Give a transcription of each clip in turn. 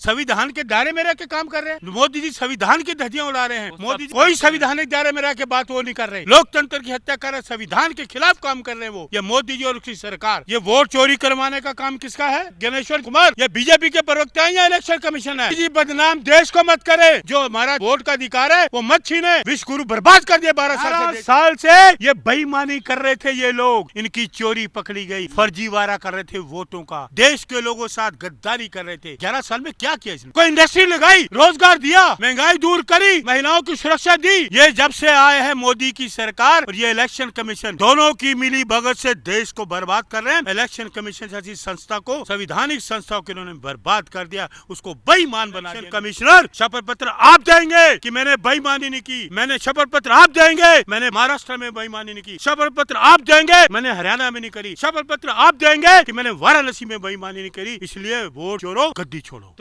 संविधान के दायरे में रह के काम कर रहे हैं। मोदी जी संविधान की धज्जियां उड़ा रहे हैं। मोदी जी कोई संविधानिक दायरे में रह के बात वो नहीं कर रहे। लोकतंत्र की हत्या कर रहे, संविधान के खिलाफ काम कर रहे हैं वो। ये मोदी जी और उसकी सरकार। ये वोट चोरी करवाने का काम किसका है? ज्ञानेश्वर कुमार। ये बीजेपी के प्रवक्ता है या इलेक्शन कमीशन है? जी बदनाम देश को मत करे। जो हमारा वोट का अधिकार है वो मत छीने। विश्व गुरु बर्बाद कर दिया। 12 साल से ये बेईमानी कर रहे थे ये लोग। इनकी चोरी पकड़ी गई। फर्जीवाड़ा कर रहे थे वोटों का। देश के लोगों के साथ गद्दारी कर रहे थे। 11 साल में क्या किया इसने? कोई इंडस्ट्री लगाई, रोजगार दिया, महंगाई दूर करी, महिलाओं की सुरक्षा दी। ये जब से आए हैं मोदी की सरकार और ये इलेक्शन कमीशन, दोनों की मिली भगत से देश को बर्बाद कर रहे हैं। इलेक्शन कमीशन जैसी संस्था को, संवैधानिक संस्थाओं को इन्होंने बर्बाद कर दिया, उसको बेईमान बना दिया। कमिश्नर शपथ पत्र आप देंगे कि मैंने बेईमानी नहीं की। मैंने शपथ पत्र आप देंगे मैंने महाराष्ट्र में बेईमानी नहीं की। शपथ पत्र आप देंगे मैंने हरियाणा में नहीं करी। शपथ पत्र आप देंगे कि मैंने वाराणसी में बेईमानी नहीं करी। इसलिए वोट चोरो, गद्दी छोड़ो।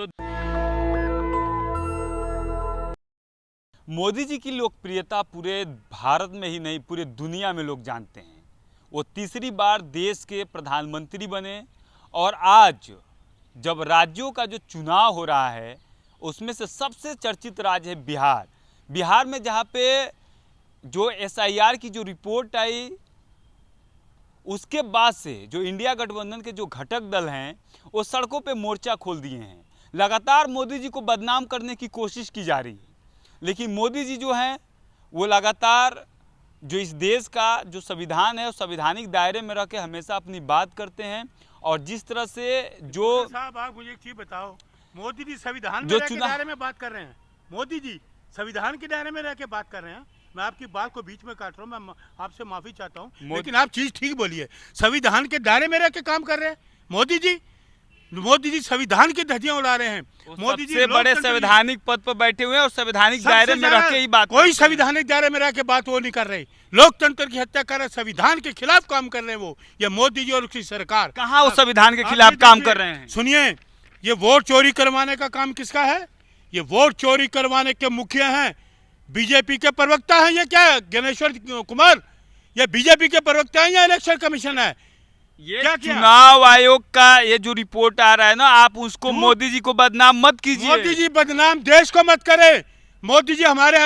मोदी जी की लोकप्रियता पूरे भारत में ही नहीं पूरे दुनिया में लोग जानते हैं। वो तीसरी बार देश के प्रधानमंत्री बने और आज जब राज्यों का जो चुनाव हो रहा है उसमें से सबसे चर्चित राज्य है बिहार। बिहार में जहाँ पे जो SIR की जो रिपोर्ट आई उसके बाद से जो इंडिया गठबंधन के जो घटक दल हैं वो सड़कों पे मोर्चा खोल दिए हैं। लगातार मोदी जी को बदनाम करने की कोशिश की जा रही है, लेकिन मोदी जी जो हैं वो लगातार जो इस देश का जो संविधान है उस संवैधानिक दायरे में रह के हमेशा अपनी बात करते हैं। और जिस तरह से जो साहब आप मुझे एक चीज बताओ, मोदी जी संविधान में रह के दायरे में बात कर रहे हैं। मोदी जी संविधान के दायरे में रह के बात कर रहे हैं। मैं आपकी बात को बीच में काट रहा हूँ, मैं आपसे माफी चाहता हूँ, लेकिन आप चीज ठीक बोलिए। संविधान के दायरे में रह के काम कर रहे हैं मोदी जी। मोदी जी संविधान की धज्जियां उड़ा रहे हैं। मोदी जी बड़े संवैधानिक पद पर बैठे हुए हैं और संवैधानिक दायरे में रह के ही बात, कोई संवैधानिक दायरे में रह के बात वो नहीं कर रहे। लोकतंत्र की हत्या कर रहे, संविधान के खिलाफ काम कर रहे हैं वो। ये मोदी जी और उसकी सरकार। कहाँ वो संविधान के खिलाफ काम कर रहे हैं? सुनिए, ये वोट चोरी करवाने का काम किसका है? ये वोट चोरी करवाने के मुखिया हैं, बीजेपी के प्रवक्ता हैं। ये क्या ज्ञानेश्वर कुमार? ये बीजेपी के प्रवक्ता हैं या इलेक्शन कमीशन है? ये क्या चुनाव आयोग का ये जो रिपोर्ट आ रहा है ना, आप उसको मोदी जी को बदनाम मत कीजिए। मोदी जी बदनाम देश को मत करे। मोदी जी हमारे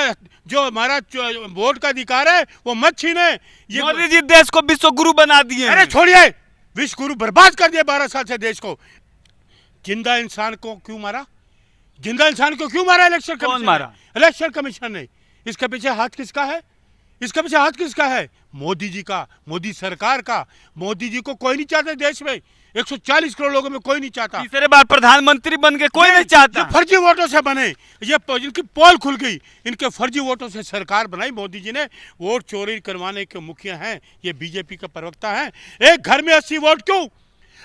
जो हमारा वोट का अधिकार है वो मत छीने। ये मोदी जी देश को विश्व गुरु बना दिए। अरे छोड़िए, विश्व गुरु बर्बाद कर दिया 12 साल से देश को। जिंदा इंसान को क्यों मारा? जिंदा इंसान को क्यों मारा? इलेक्शन कमीशन मारा। इलेक्शन कमीशन ने। इसके पीछे हाथ किसका है? इसके पीछे हाथ किसका है? मोदी जी का, मोदी सरकार का। मोदी जी को कोई नहीं चाहता देश में। 140 करोड़ लोगों में कोई नहीं चाहता। तीसरे बार प्रधानमंत्री बन के कोई नहीं चाहता। फर्जी वोटों से बने। ये इनकी पोल खुल गई। इनके फर्जी वोटों से सरकार बनाई मोदी जी ने। वोट चोरी करवाने के मुखिया हैं ये बीजेपी का प्रवक्ता है। एक घर में 80 वोट क्यों?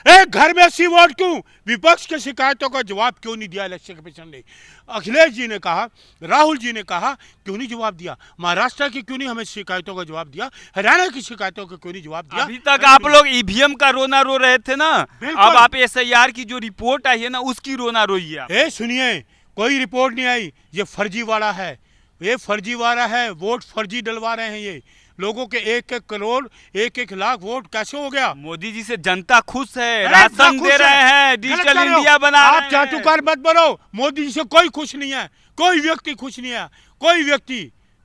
एक घर में 80 वोट क्यों? विपक्ष की शिकायतों का जवाब क्यों नहीं दिया इलेक्शन कमीशन ने? अखिलेश जी ने कहा, राहुल जी ने कहा, क्यों नहीं जवाब दिया? महाराष्ट्र की क्यों नहीं हमें शिकायतों का जवाब दिया? हरियाणा की शिकायतों का क्यों नहीं जवाब दिया? अभी तक आप लोग EVM का रोना रो रहे थे ना, अब आप SIR की जो रिपोर्ट आई है ना उसकी रोना रोइए। ए सुनिए, कोई रिपोर्ट नहीं आई। ये फर्जीवाड़ा है, ये फर्जीवाड़ा है। वोट फर्जी डलवा रहे हैं ये लोगों के। 1-1 करोड़ 1-1 लाख वोट कैसे हो गया? मोदी जी से जनता खुश है, राशन दे रहे हैं, डिजिटल इंडिया बना रहे हैं। आप चाटुकार मत बनो। मोदी जी से कोई खुश नहीं है, कोई व्यक्ति खुश नहीं है। कोई व्यक्ति,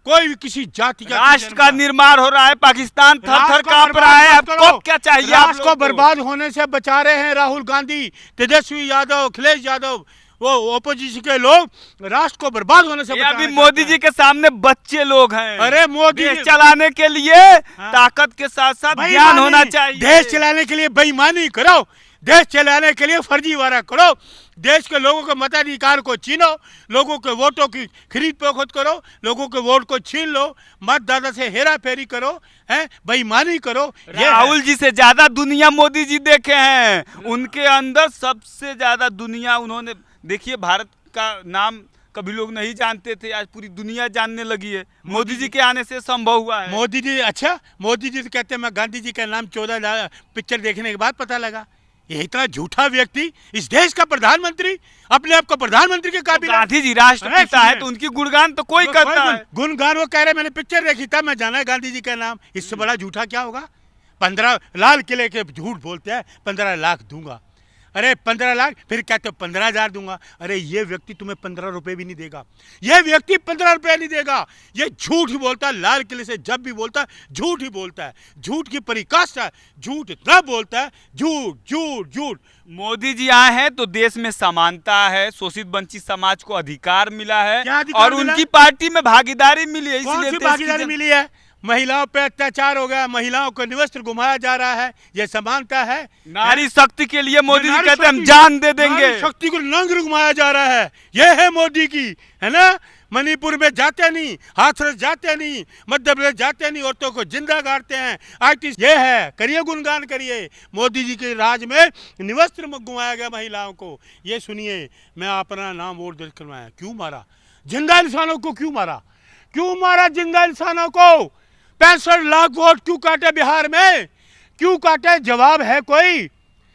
कोई किसी जाति का, राष्ट्र का निर्माण हो रहा है, पाकिस्तान थर-थर कांप रहा है। आपको क्या चाहिए? राष्ट्र को बर्बाद होने से बचा रहे हैं राहुल गांधी, तेजस्वी यादव, अखिलेश यादव, वो ओपोजिशन के लोग राष्ट्र को बर्बाद होने से अभी मोदी जी के सामने बच्चे लोग हैं। अरे मोदी देश चलाने के लिए ताकत के साथ साथ ज्ञान होना चाहिए। देश चलाने के लिए बेईमानी करो, देश चलाने के लिए फर्जीवाड़ा करो, देश के लोगों के मताधिकार को छीनो, लोगों के वोटों की खरीद फरोख्त करो, लोगों के वोट को छीन लो, मतदाता से हेरा फेरी करो, है बेईमानी करो। राहुल जी से ज्यादा दुनिया मोदी जी देखे हैं। उनके अंदर सबसे ज्यादा दुनिया उन्होंने, देखिए भारत का नाम कभी लोग नहीं जानते थे, आज पूरी दुनिया जानने लगी है। मोदी जी के आने से संभव हुआ है। मोदी जी, अच्छा मोदी जी तो कहते हैं मैं गांधी जी का नाम 14 पिक्चर देखने के बाद पता लगा। ये इतना झूठा व्यक्ति, इस देश का प्रधानमंत्री, अपने आप को प्रधानमंत्री के काबिल। गांधी जी राष्ट्रपिता है तो उनकी गुणगान तो कोई करता है। गुणगान वो कह रहे मैंने पिक्चर देखी तब मैं जाना है गांधी जी का नाम। इससे बड़ा झूठा क्या होगा? 15 लाल किले के झूठ बोलते हैं, 15 लाख दूंगा। अरे 15 लाख, फिर कहते हो 15,000 दूंगा। अरे ये व्यक्ति तुम्हें 15 रुपए भी नहीं देगा, ये व्यक्ति 15 रुपए नहीं देगा। ये झूठ ही बोलता है, लाल किले से जब भी बोलता है झूठ ही बोलता है, झूठ की पराकाष्ठा है, झूठ इतना बोलता है, झूठ झूठ झूठ। मोदी जी आए हैं तो देश में समानता है, शोषित वंचित समाज को अधिकार मिला है क्या अधिकार और मिला? उनकी पार्टी में भागीदारी मिली है, कौन इसलिए सी देश की भागीदारी मिली है? महिलाओं पे अत्याचार हो गया, महिलाओं को निवस्त्र घुमाया जा रहा है, ये समानता है? नारी शक्ति के लिए मोदी जी नारी कहते हैं हम शक्ति- जान दे देंगे। नारी शक्ति को नंग घुमाया जा रहा है, ये है मोदी की, है ना? मणिपुर में जाते नहीं, हाथरस जाते नहीं, मध्य प्रदेश जाते नहीं, औरतों को जिंदा गाड़ते हैं। आईटी ये है, करिए गुणगान करिए, मोदी जी के राज में निवस्त्र में घुमाया गया महिलाओं को। ये सुनिए, मैं अपना नाम वोट दर्ज करवाया, क्यों मारा जिंदा इंसानों को? क्यों मारा? क्यों मारा जिंदा इंसानों को? 65 लाख वोट क्यों काटे बिहार में? क्यों काटे? जवाब है कोई?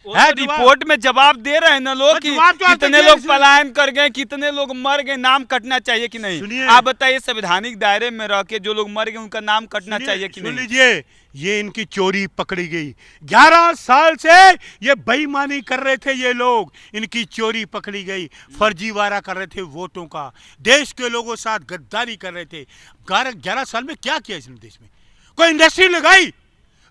वो है तो जवाब? रिपोर्ट में जवाब दे रहे हैं ना लोग और कि जवाब तो आज तक कितने दिया लोग इसने। पलायन कर गए, कितने लोग मर गए, नाम कटना चाहिए कि नहीं? सुनिए। आप बताइए, संवैधानिक दायरे में रह के जो लोग मर गए उनका नाम कटना चाहिए कि सुन नहीं? लीजिए, ये इनकी चोरी पकड़ी गई। 11 साल से ये बेईमानी कर रहे थे ये लोग, इनकी चोरी पकड़ी गई। फर्जीवाड़ा कर रहे थे वोटों का, देश के लोगों के साथ गद्दारी कर रहे थे। 11 साल में क्या किया इसने देश में? कोई इंडस्ट्री लगाई,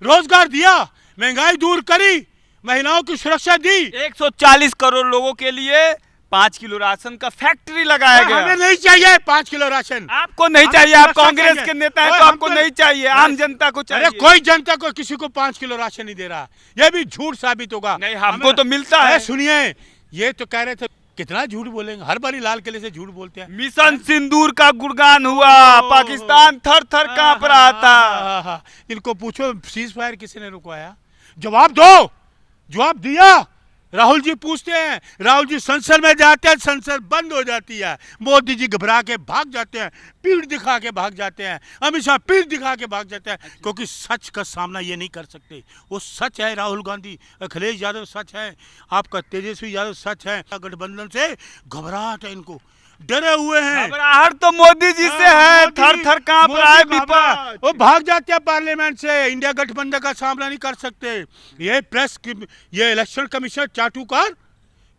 रोजगार दिया, महंगाई दूर करी, महिलाओं की सुरक्षा दी। 140 करोड़ लोगों के लिए 5 किलो राशन का फैक्ट्री लगाया हमें गया। नहीं चाहिए 5 किलो राशन। आपको नहीं हमें चाहिए, आप सुरक्षा कांग्रेस चाहिए। के नेता हैं ओए, तो हम आपको तो- नहीं चाहिए, आम जनता को चाहिए। अरे कोई जनता को किसी को 5 किलो राशन नहीं दे रहा, ये भी झूठ साबित होगा। नहीं, हमको तो मिलता अरे है। सुनिए, ये तो कह रहे थे, कितना झूठ बोलेंगे, हर बारी लाल किले से झूठ बोलते हैं। मिशन सिंदूर का गुणगान हुआ, पाकिस्तान थर थर कांप रहा था। इनको पूछो सीज फायर किसी ने रुकवाया? जवाब दो। जवाब दिया? राहुल जी पूछते हैं, राहुल जी संसद में जाते हैं, संसद बंद हो जाती है, मोदी जी घबरा के भाग जाते हैं, पीठ दिखा के भाग जाते हैं, अमित शाह पीठ दिखा के भाग जाते हैं, क्योंकि सच का सामना ये नहीं कर सकते। वो सच है, राहुल गांधी, अखिलेश यादव सच है, आपका तेजस्वी यादव सच है। गठबंधन से घबराहट है, इनको डरे हुए हैं। घबराहट तो मोदी जी से है, थर थर कांप रहा है विपक्ष। वो भाग जाते हैं पार्लियामेंट से, इंडिया गठबंधन का सामना नहीं कर सकते। ये ये इलेक्शन कमीशन चाटुकार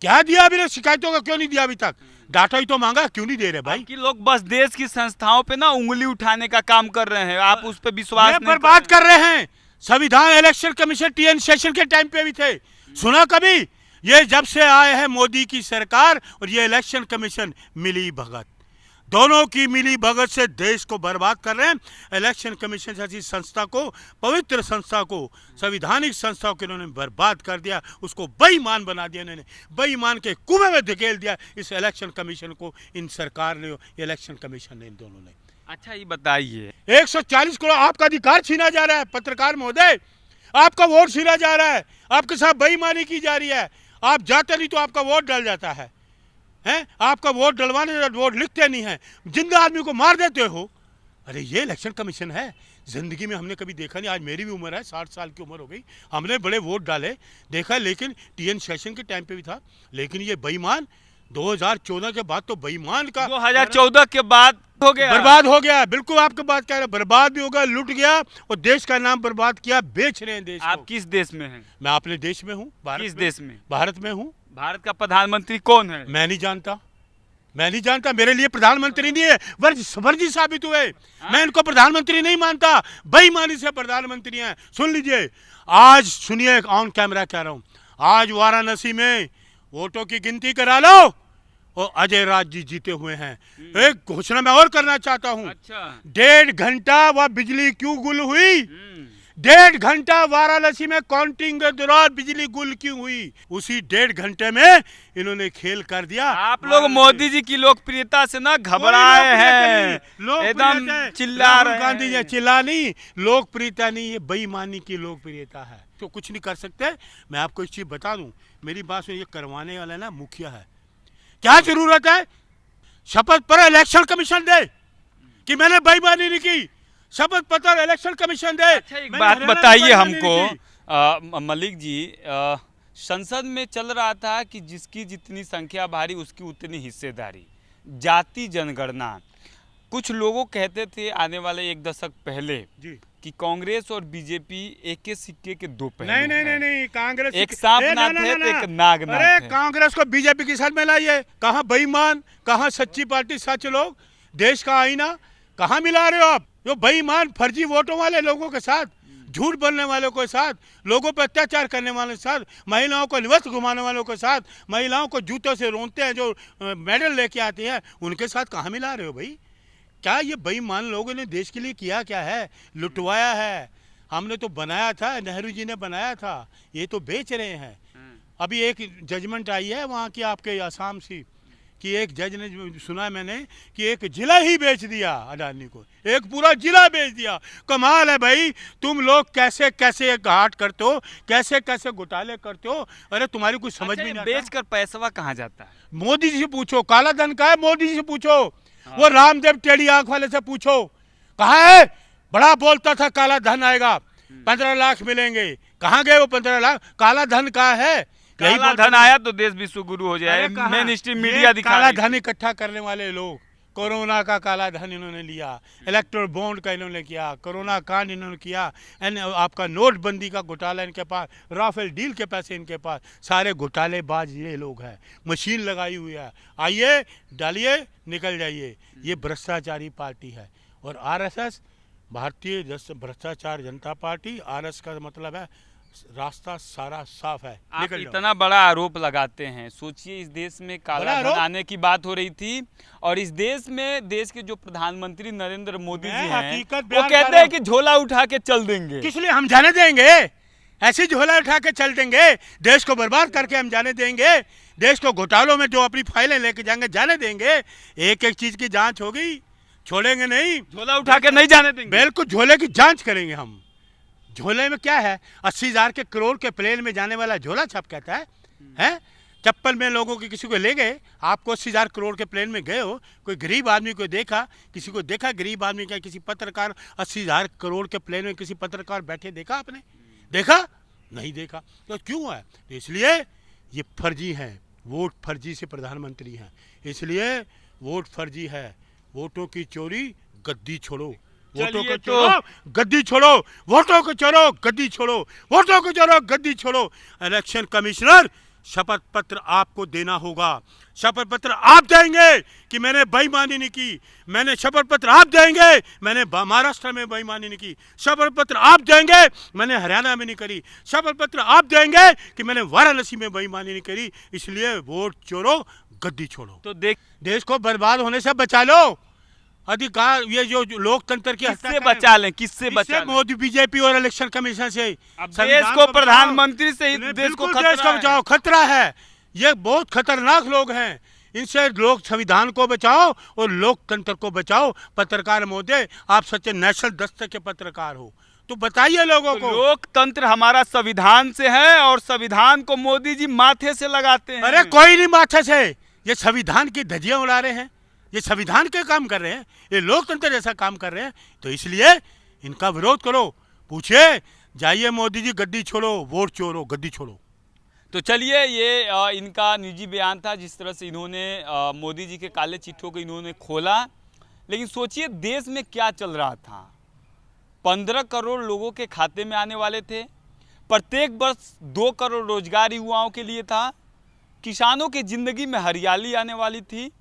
क्या दिया अभी? शिकायतों का क्यों नहीं दिया अभी तक? डाटा ही तो मांगा, क्यों नहीं दे रहे भाई? कि लोग बस देश की संस्थाओं पे ना उंगली उठाने का काम कर रहे हैं, आप उस पे विश्वास ये नहीं बर्बाद कर रहे हैं। संविधान इलेक्शन कमीशन टीएन शेषन के टाइम पे भी थे, सुना कभी? ये जब से आए हैं मोदी की सरकार और ये इलेक्शन कमीशन मिली भगत, दोनों की मिली भगत से देश को बर्बाद कर रहे हैं। इलेक्शन कमीशन जैसी संस्था को, पवित्र संस्था को, संविधानिक संस्था को इन्होंने बर्बाद कर दिया, उसको बेईमान बना दिया इन्होंने, बेईमान के कुएं में धकेल दिया इस इलेक्शन कमीशन को, इन सरकार ने, इलेक्शन कमीशन ने, इन दोनों ने। अच्छा ये बताइए, 140 करोड़ आपका अधिकार छीना जा रहा है पत्रकार महोदय, आपका वोट छीना जा रहा है, आपके साथ बेईमानी की जा रही है। आप जाते नहीं तो आपका वोट डल जाता है, हैं? आपका वोट डलवाने, वोट लिखते नहीं है, जिंदा आदमी को मार देते हो। अरे ये इलेक्शन कमीशन है, जिंदगी में हमने कभी देखा नहीं। आज मेरी भी उम्र है, 60 साल की उम्र हो गई, हमने बड़े वोट डाले, देखा, लेकिन टीएन शेषन के टाइम पे भी था। लेकिन ये बेईमान 2014 के बाद तो बेईमान का 2014 के बाद हो गया, बर्बाद हो गया। बिल्कुल आपके बात कह रहे हैं, बर्बाद भी होगा, लुट गया और देश का नाम बर्बाद किया, बेच रहे हैं देश आप को। किस देश में हैं? मैं अपने देश में हूँ, किस देश में? भारत में हूँ। भारत का प्रधानमंत्री कौन है? मैं नहीं जानता, मैं नहीं जानता, मेरे लिए प्रधानमंत्री नहीं है, फर्जी साबित हुए। मैं इनको प्रधानमंत्री नहीं मानता, बेईमानी से प्रधानमंत्री हैं। सुन लीजिए, आज सुनिए, ऑन कैमरा कह रहा हूँ, आज वाराणसी में वोटों की गिनती करा लो और अजय राज जी जीते हुए हैं। एक घोषणा मैं और करना चाहता हूँ। अच्छा, 1.5 घंटा वह बिजली क्यों गुल हुई? 1.5 घंटा वाराणसी में काउंटिंग के दौरान बिजली गुल क्यों हुई? उसी 1.5 घंटे में इन्होंने खेल कर दिया। आप लोग मोदी जी की लोकप्रियता से ना घबराए हैं, एकदम चिल्ला रहे हैं। गांधी जी चिल्ला नहीं, लोकप्रियता नहीं, ये बेईमानी की लोकप्रियता है, तो कुछ नहीं कर सकते। मैं आपको एक चीज बता दूं, मेरी बात सुनिए, ये करवाने वाला ना मुखिया है। क्या जरूरत है शपथ पर इलेक्शन कमीशन दे कि मैंने बेईमानी नहीं की? शपथ पत्र इलेक्शन कमीशन दे। अच्छा एक बात बताइए हमको मलिक जी, संसद में चल रहा था कि जिसकी जितनी संख्या भारी उसकी उतनी हिस्सेदारी, जाति जनगणना। कुछ लोगों कहते थे आने वाले 1 दशक पहले जी कि कांग्रेस और बीजेपी एक ही सिक्के के दो पहलू नहीं नहीं हैं। नहीं नहीं कांग्रेस एक सांप नाथ है तो एक नाग नाथ अरे है। कांग्रेस को बीजेपी के साथ मिलाइए, कहाँ बेईमान, कहाँ सच्ची पार्टी, सच लोग, देश का आईना, कहाँ मिला रहे हो आप? जो बेईमान फर्जी वोटों वाले लोगों के साथ, झूठ बोलने वालों के साथ, लोगों पर अत्याचार करने वालों के साथ, महिलाओं को निवस्त घुमाने वालों के साथ, महिलाओं को जूतों से रोनते हैं जो मेडल लेके आती हैं, उनके साथ कहाँ मिला रहे हो भाई? क्या ये बेईमान लोगों ने देश के लिए किया क्या है? लुटवाया है। हमने तो बनाया था, नेहरू जी ने बनाया था, ये तो बेच रहे हैं। अभी एक जजमेंट आई है वहाँ की आपके आसाम से कि एक जज ने सुना है मैंने कि एक जिला ही बेच दिया अडानी को, एक पूरा जिला बेच दिया। कमाल है भाई, तुम लोग कैसे कैसे घाट करते हो, कैसे कैसे घोटाले करते हो। अरे तुम्हारी कुछ समझ भी नहीं आता। बेच कर पैसा कहाँ जाता है? मोदी जी से पूछो, काला धन का है, मोदी जी से पूछो। वो रामदेव टेढ़ी आंख वाले से पूछो, कहाँ है? बड़ा बोलता था काला धन आएगा, 15 लाख मिलेंगे, कहाँ गए वो 15 लाख? काला धन का है? काला धन आया तो देश विश्व गुरु हो जाए, मेन स्ट्रीम मीडिया दिखा काला रही धन इकट्ठा करने वाले लोग, कोरोना का काला धन इन्होंने लिया, इलेक्ट्रोल बॉन्ड का इन्होंने किया, कोरोना कांड इन्होंने किया, आपका नोटबंदी का घोटाला इनके पास, राफेल डील के पैसे इनके पास, सारे घोटालेबाज ये लोग हैं। मशीन लगाई हुई है, आइए डालिए निकल जाइए। ये भ्रष्टाचारी पार्टी है। और आरएसएस, भारतीय भ्रष्टाचार जनता पार्टी, आरएस का मतलब है रास्ता सारा साफ है। आप इतना बड़ा आरोप लगाते हैं, सोचिए इस देश में काला धन आने की बात हो रही थी और इस देश में देश के जो प्रधानमंत्री नरेंद्र मोदी जी हैं वो कहते हैं कि झोला उठा के चल देंगे। किस लिए हम जाने देंगे? ऐसी झोला उठा के चल देंगे? देश को बर्बाद करके हम जाने देंगे? देश को घोटालों में जो अपनी फाइलें लेके जाएंगे जाने देंगे? एक एक चीज की जांच होगी, छोड़ेंगे नहीं। झोला उठा के नहीं जाने देंगे, बिल्कुल झोले की जांच करेंगे हम। झोले में क्या है? 80,000 के करोड़ के प्लेन में जाने वाला झोला छाप कहता है? चप्पल में लोगों के किसी को ले गए, आपको 80,000 करोड़ के प्लेन में गए हो, कोई गरीब आदमी को देखा, किसी को देखा गरीब आदमी का, किसी पत्रकार 80,000 करोड़ के प्लेन में किसी पत्रकार बैठे देखा आपने? देखा? नहीं देखा। तो क्यों है? तो इसलिए ये फर्जी हैं, वोट फर्जी से प्रधानमंत्री हैं, इसलिए वोट फर्जी है। वोटों की चोरी, गद्दी छोड़ो। वोटों को छोड़ो, गद्दी छोड़ो, वोटों को छोड़ो, गद्दी छोड़ो, वोटों को छोड़ो, गद्दी छोड़ो। इलेक्शन कमिश्नर, शपथ पत्र आपको देना होगा। शपथ पत्र आप देंगे कि मैंने बेईमानी नहीं की। मैंने शपथ पत्र आप देंगे, मैंने महाराष्ट्र में बेईमानी नहीं की। शपथ पत्र आप देंगे, मैंने हरियाणा में नहीं करी। शपथ पत्र आप देंगे कि मैंने वाराणसी में बेईमानी नहीं करी। इसलिए वोट चोरो, गद्दी छोड़ो। तो देश को बर्बाद होने से बचा लो। अधिकार, ये जो लोकतंत्र की किससे बचा लें? किससे बचा लें? मोदी, बीजेपी और इलेक्शन कमीशन से। अब देश को प्रधानमंत्री से ही देश को बचाओ। खतरा है, ये बहुत खतरनाक लोग हैं। इनसे लोग संविधान को बचाओ और लोकतंत्र को बचाओ। पत्रकार महोदय, आप सच्चे नेशनल दस्तक के पत्रकार हो, तो बताइए लोगों को। लोकतंत्र हमारा संविधान से है और संविधान को मोदी जी माथे से लगाते हैं। अरे कोई नहीं माथे से, ये संविधान की धज्जियां उड़ा रहे हैं, ये संविधान के काम कर रहे हैं, ये लोकतंत्र जैसा काम कर रहे हैं। तो इसलिए इनका विरोध करो। पूछिए, जाइए मोदी जी, गद्दी छोड़ो, वोट चोरो, गद्दी छोड़ो। तो चलिए, ये इनका निजी बयान था, जिस तरह से इन्होंने मोदी जी के काले चिट्ठों को इन्होंने खोला। लेकिन सोचिए देश में क्या चल रहा था। 15 करोड़ लोगों के खाते में आने वाले थे। प्रत्येक वर्ष 2 करोड़ रोजगार युवाओं के लिए था। किसानों की जिंदगी में हरियाली आने वाली थी।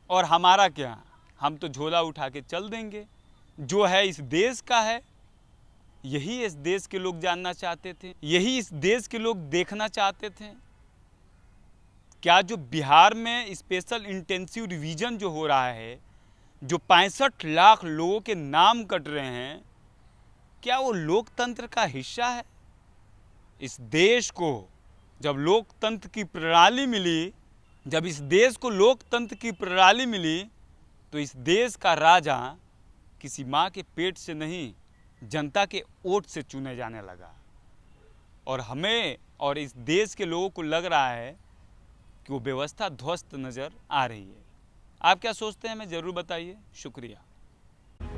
और हमारा क्या, हम तो झोला उठा के चल देंगे, जो है इस देश का है। यही इस देश के लोग जानना चाहते थे, यही इस देश के लोग देखना चाहते थे। क्या जो बिहार में स्पेशल इंटेंसिव रिवीजन जो हो रहा है, जो 65 लाख लोगों के नाम कट रहे हैं, क्या वो लोकतंत्र का हिस्सा है? इस देश को जब लोकतंत्र की प्रणाली मिली, जब इस देश को लोकतंत्र की प्रणाली मिली, तो इस देश का राजा किसी माँ के पेट से नहीं, जनता के वोट से चुने जाने लगा। और हमें और इस देश के लोगों को लग रहा है कि वो व्यवस्था ध्वस्त नज़र आ रही है। आप क्या सोचते हैं, हमें ज़रूर बताइए। शुक्रिया।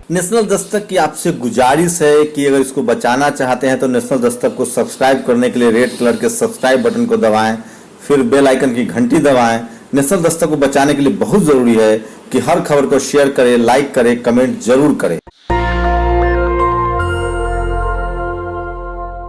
नेशनल दस्तक की आपसे गुजारिश है कि अगर इसको बचाना चाहते हैं तो नेशनल दस्तक को सब्सक्राइब करने के लिए रेड कलर के सब्सक्राइब बटन को दबाएं, फिर बेल आइकन की घंटी दबाएं। नेशनल दस्तक को बचाने के लिए बहुत ज़रूरी है कि हर खबर को शेयर करें, लाइक करें, कमेंट जरूर करें।